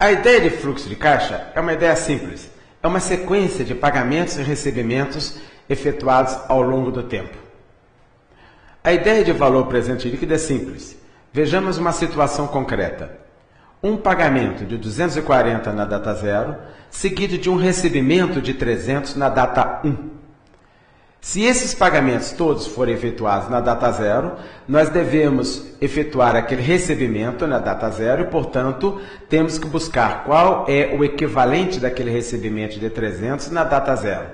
A ideia de fluxo de caixa é uma ideia simples. É uma sequência de pagamentos e recebimentos efetuados ao longo do tempo. A ideia de valor presente líquido é simples. Vejamos uma situação concreta. Um pagamento de 240 na data 0, seguido de um recebimento de 300 na data 1. Se esses pagamentos todos forem efetuados na data 0, nós devemos efetuar aquele recebimento na data 0 e, portanto, temos que buscar qual é o equivalente daquele recebimento de 300 na data 0.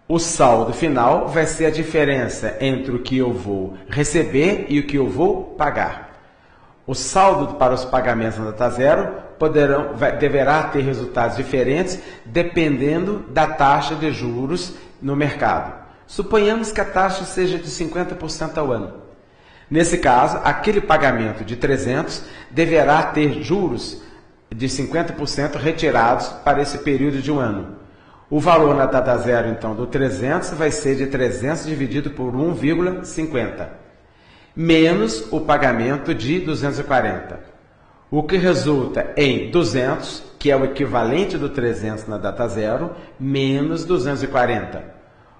O saldo final vai ser a diferença entre o que eu vou receber e o que eu vou pagar. O saldo para os pagamentos na data 0 deverá ter resultados diferentes dependendo da taxa de juros no mercado. Suponhamos que a taxa seja de 50% ao ano. Nesse caso, aquele pagamento de 300 deverá ter juros de 50% retirados para esse período de um ano. O valor na data 0, então, do 300 vai ser de 300 dividido por 1,50, menos o pagamento de 240. O que resulta em 200, que é o equivalente do 300 na data 0, menos 240.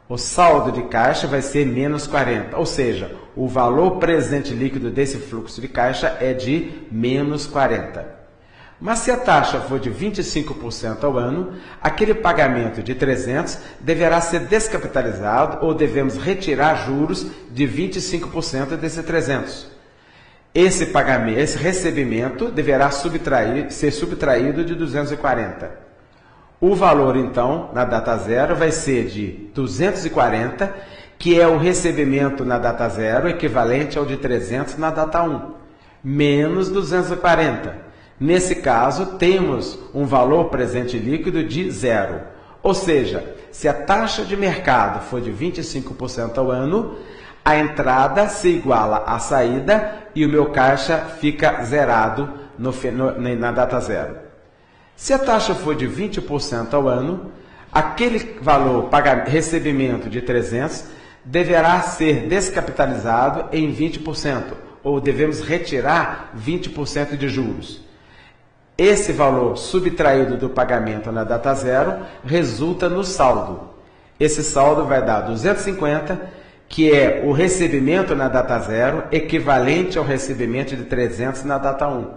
O saldo de caixa vai ser menos 40, ou seja, o valor presente líquido desse fluxo de caixa é de menos 40. Mas se a taxa for de 25% ao ano, aquele pagamento de 300 deverá ser descapitalizado ou devemos retirar juros de 25% desse 300. Esse pagamento, esse recebimento deverá ser subtraído de 240. O valor, então, na data 0 vai ser de 240, que é o recebimento na data 0, equivalente ao de 300 na data 1, menos 240. Nesse caso, temos um valor presente líquido de 0. Ou seja, se a taxa de mercado for de 25% ao ano, a entrada se iguala à saída e o meu caixa fica zerado na data 0. Se a taxa for de 20% ao ano, aquele valor recebimento de 300 deverá ser descapitalizado em 20%, ou devemos retirar 20% de juros. Esse valor subtraído do pagamento na data 0 resulta no saldo. Esse saldo vai dar 250, que é o recebimento na data 0, equivalente ao recebimento de 300 na data 1,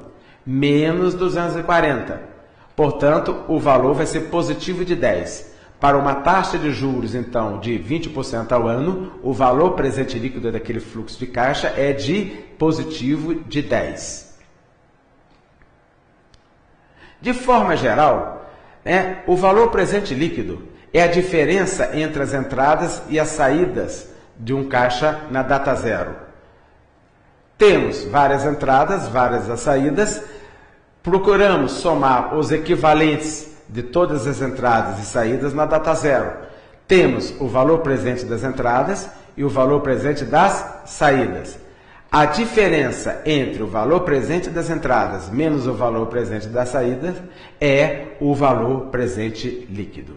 menos 240. Portanto, o valor vai ser positivo de 10. Para uma taxa de juros, então, de 20% ao ano, o valor presente líquido daquele fluxo de caixa é de positivo de 10. De forma geral, o valor presente líquido é a diferença entre as entradas e as saídas de um caixa na data 0. Temos várias entradas, várias saídas. Procuramos somar os equivalentes de todas as entradas e saídas na data 0. Temos o valor presente das entradas e o valor presente das saídas. A diferença entre o valor presente das entradas menos o valor presente das saídas é o valor presente líquido.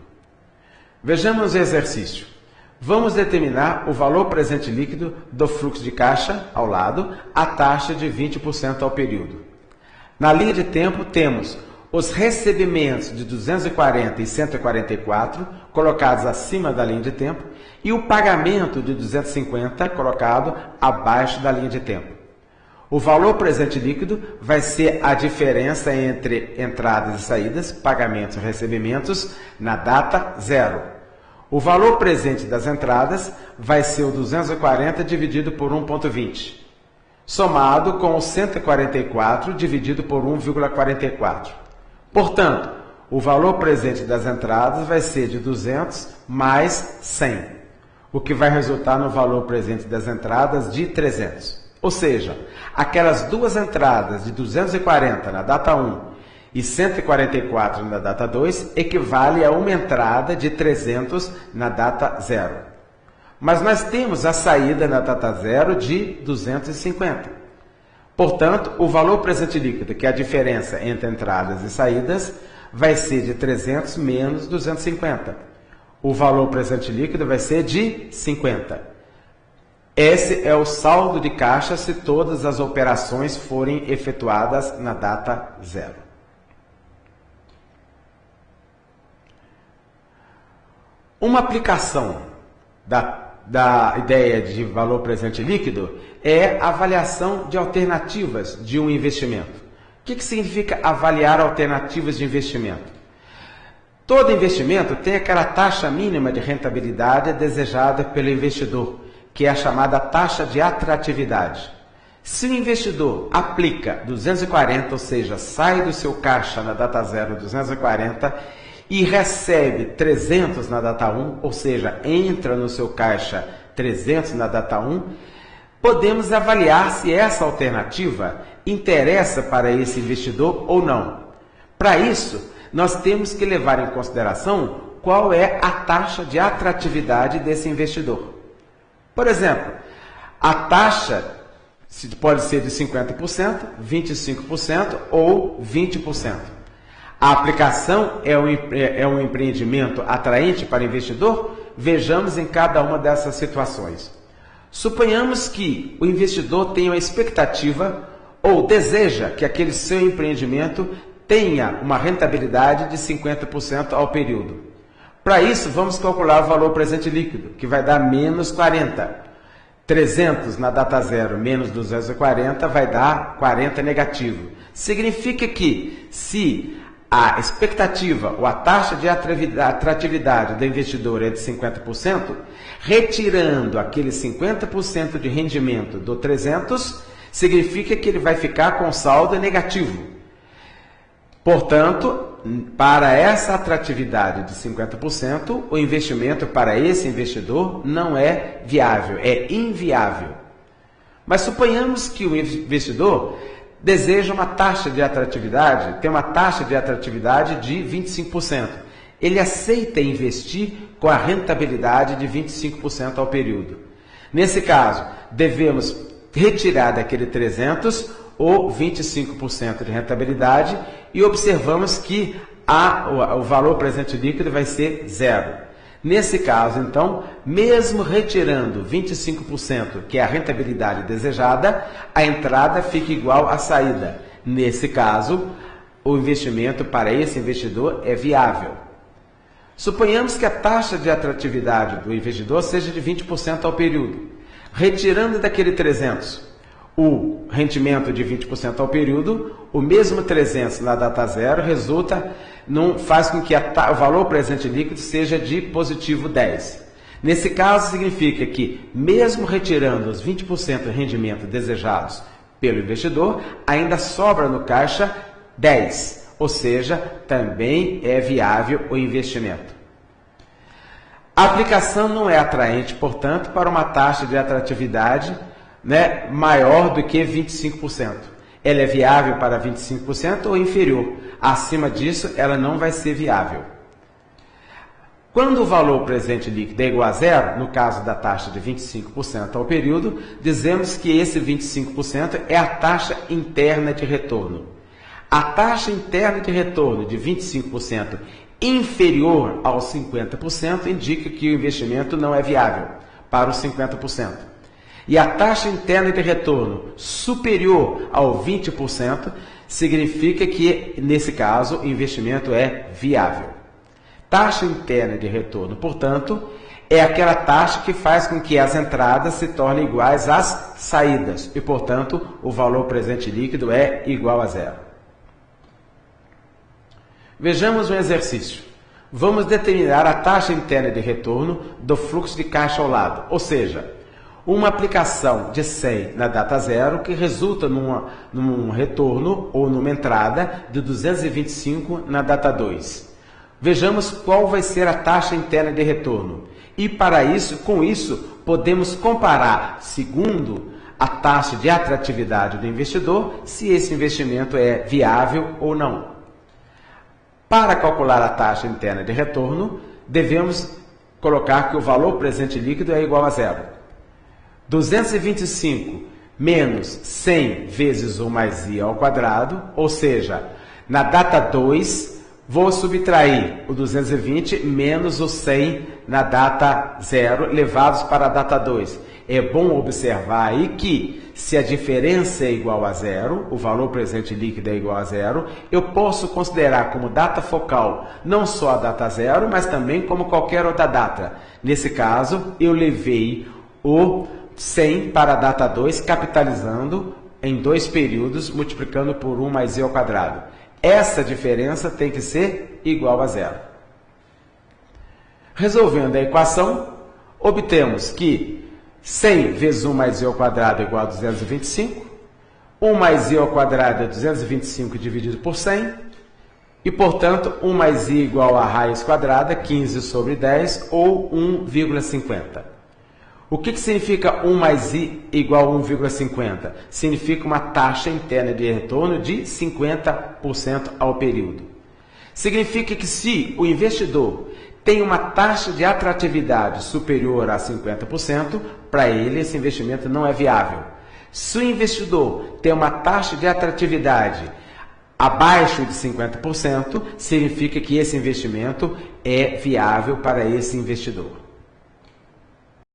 Vejamos o exercício. Vamos determinar o valor presente líquido do fluxo de caixa ao lado, a taxa de 20% ao período. Na linha de tempo temos os recebimentos de 240 e 144 colocados acima da linha de tempo e o pagamento de 250 colocado abaixo da linha de tempo. O valor presente líquido vai ser a diferença entre entradas e saídas, pagamentos e recebimentos na data 0. O valor presente das entradas vai ser o 240 dividido por 1,20, somado com o 144 dividido por 1,44. Portanto, o valor presente das entradas vai ser de 200 mais 100, o que vai resultar no valor presente das entradas de 300. Ou seja, aquelas duas entradas de 240 na data 1 e 144 na data 2 equivale a uma entrada de 300 na data 0. Mas nós temos a saída na data 0 de 250. Portanto, o valor presente líquido, que é a diferença entre entradas e saídas, vai ser de 300 menos 250. O valor presente líquido vai ser de 50. Esse é o saldo de caixa se todas as operações forem efetuadas na data 0. Uma aplicação da ideia de valor presente líquido é a avaliação de alternativas de um investimento. O que significa avaliar alternativas de investimento? Todo investimento tem aquela taxa mínima de rentabilidade desejada pelo investidor, que é a chamada taxa de atratividade. Se o investidor aplica 240, ou seja, sai do seu caixa na data 0 240 e recebe 300 na data 1, ou seja, entra no seu caixa 300 na data 1, podemos avaliar se essa alternativa interessa para esse investidor ou não. Para isso, nós temos que levar em consideração qual é a taxa de atratividade desse investidor. Por exemplo, a taxa pode ser de 50%, 25% ou 20%. A aplicação é um empreendimento atraente para o investidor? Vejamos em cada uma dessas situações. Suponhamos que o investidor tenha uma expectativa ou deseja que aquele seu empreendimento tenha uma rentabilidade de 50% ao período. Para isso, vamos calcular o valor presente líquido, que vai dar menos 40. 300 na data 0 menos 240 vai dar 40 negativo. Significa que se a expectativa ou a taxa de atratividade do investidor é de 50%, retirando aquele 50% de rendimento do 300, significa que ele vai ficar com saldo negativo. Portanto, para essa atratividade de 50%, o investimento para esse investidor não é viável, é inviável. Mas suponhamos que o investidor deseja uma taxa de atratividade, tem uma taxa de atratividade de 25%. Ele aceita investir com a rentabilidade de 25% ao período. Nesse caso, devemos retirar daquele 300 ou 25% de rentabilidade e observamos que o valor presente líquido vai ser zero. Nesse caso, então, mesmo retirando 25%, que é a rentabilidade desejada, a entrada fica igual à saída. Nesse caso, o investimento para esse investidor é viável. Suponhamos que a taxa de atratividade do investidor seja de 20% ao período. Retirando daquele 300 o rendimento de 20% ao período, o mesmo 300 na data 0 faz com que o valor presente líquido seja de positivo 10. Nesse caso, significa que, mesmo retirando os 20% de rendimento desejados pelo investidor, ainda sobra no caixa 10, ou seja, também é viável o investimento. A aplicação não é atraente, portanto, para uma taxa de atratividade maior do que 25%. Ela é viável para 25% ou inferior. Acima disso, ela não vai ser viável. Quando o valor presente líquido é igual a zero, no caso da taxa de 25% ao período, dizemos que esse 25% é a taxa interna de retorno. A taxa interna de retorno de 25% inferior aos 50% indica que o investimento não é viável para os 50%. E a taxa interna de retorno superior ao 20% significa que, nesse caso, o investimento é viável. Taxa interna de retorno, portanto, é aquela taxa que faz com que as entradas se tornem iguais às saídas e, portanto, o valor presente líquido é igual a zero. Vejamos um exercício. Vamos determinar a taxa interna de retorno do fluxo de caixa ao lado, ou seja, uma aplicação de 100 na data 0 que resulta num retorno ou numa entrada de 225 na data 2. Vejamos qual vai ser a taxa interna de retorno. E para isso, com isso, podemos comparar, segundo a taxa de atratividade do investidor, se esse investimento é viável ou não. Para calcular a taxa interna de retorno, devemos colocar que o valor presente líquido é igual a zero. 225 menos 100 vezes 1 mais i ao quadrado, ou seja, na data 2, vou subtrair o 220 menos o 100 na data 0, levados para a data 2. É bom observar aí que, se a diferença é igual a 0, o valor presente líquido é igual a 0, eu posso considerar como data focal não só a data 0, mas também como qualquer outra data. Nesse caso, eu levei o 100 para a data 2, capitalizando em 2 períodos, multiplicando por 1 mais z ao quadrado. Essa diferença tem que ser igual a 0. Resolvendo a equação, obtemos que 100 vezes 1 mais z ao quadrado é igual a 225. 1 mais z ao quadrado é 225 dividido por 100. E, portanto, 1 mais i igual a raiz quadrada, 15 sobre 10, ou 1,50. O que significa 1 mais i igual a 1,50? Significa uma taxa interna de retorno de 50% ao período. Significa que se o investidor tem uma taxa de atratividade superior a 50%, para ele esse investimento não é viável. Se o investidor tem uma taxa de atratividade abaixo de 50%, significa que esse investimento é viável para esse investidor.